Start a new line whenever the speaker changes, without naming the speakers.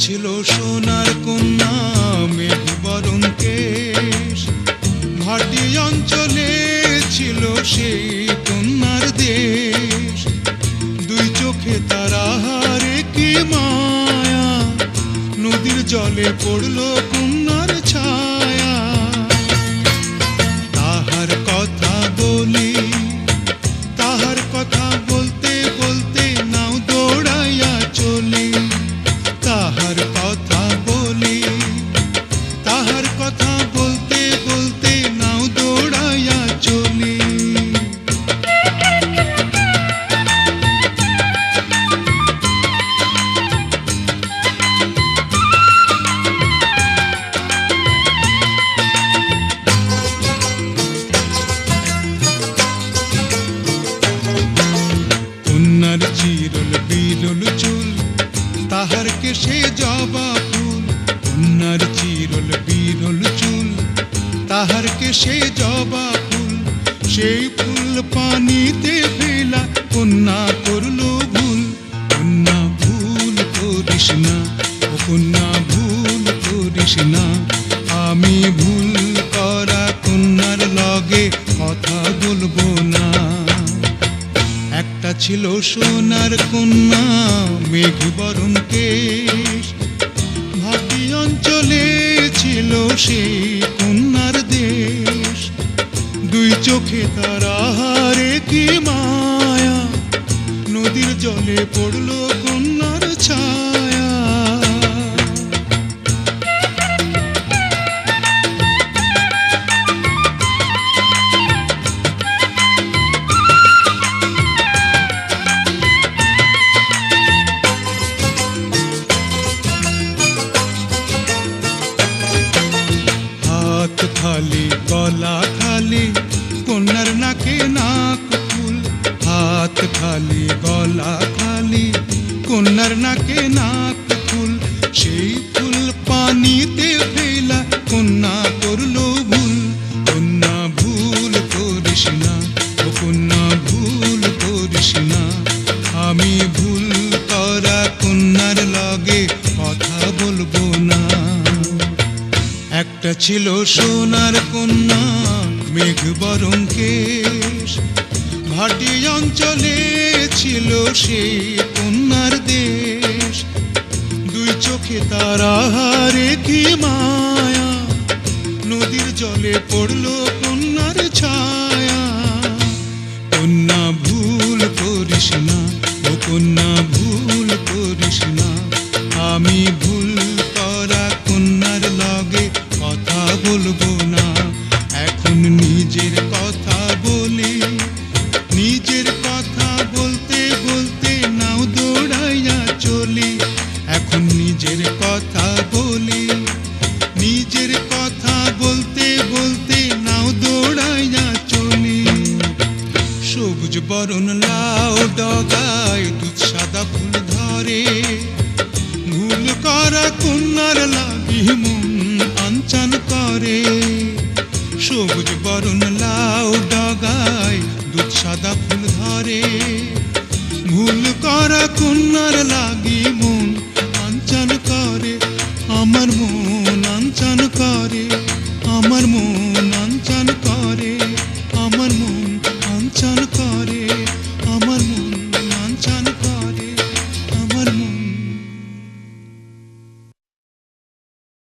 ছিল সোনার কন্যা মেঘ বরণ কেশ, ভাটি অঞ্চলে ছিল সেই কন্যার দেশ। দুই চোখে তারা হারে কি মায়া, নদীর জলে পড়ল কন্যার ছায়া। তাহার কথা বলি, তাহার কথা বলতে বলতে নাও দৌড়াইয়া চলি। তাহার কথা বলি, তাহার কথা বলতে বলতে নাও দৌড়াইয়া চলি। কন্যার চিরল বিরল চুল, তাহার কেশে জবা ফুল। কন্যার চিরল বিরল চুল, তাহার কেশে জবা ফুল। সেই ফুল পানিতে ফেলা কন্যা করল ভুল। কন্যা ভুল করিস না, ও কন্যা ভুল করিস না। আমি ভুল করা কন্যার লগে কথা বলবো না। একটা ছিল সোনার কন্যা মেঘ বরণ কেশ, ভাটি অঞ্চলে ছিল সেই কন্যার দেশ। দুই চোখে তারা হারে কি মায়া, নদীর জলে পড়ল কন্যার ছায়া। হাত খালি গলা খালি কন্যার নাকে নাক ফুল। হাত খালি গলা খালি কন্যার নাকে নাক ফুল। সেই ফুল পানিতে ফেলা কন্যা করল ভুল। কন্যা ভুল করিস না, ও কন্যা ভুল করিস না। আমি ভুল করা কন্যার লগে কথা বলবো না। একটা ছিল সোনার কন্যা মেঘ বরণ কেশ, ভাটি অঞ্চলে ছিল সেই কন্যার দেশ। দুই চোখে তারা হারে কি মায়া, নদীর জলে পড়ল কন্যার ছায়া। কন্যা ভুল করিস না, ও কন্যা ভুল করিস না। আমি ভুল করা কন্যার লগে কথা বলবো না। এখন নিজের কথা বলি, নিজের কথা বলতে বলতে নাও দৌড়াইয়া চলি। এখন নিজের কথা বলি, নিজের কথা বলতে বলতে নাও দৌড়াইয়া চলি। সবুজ বরণ লাউ ডগায় দুধ সাদা ফুল ধরে, ভুল করা কন্যার লাগি মন আনচান করে। সবুজ বরণ লাউ ডগায় দুধ সাদা ফুল ধরে, ভুল করা কন্যার লাগি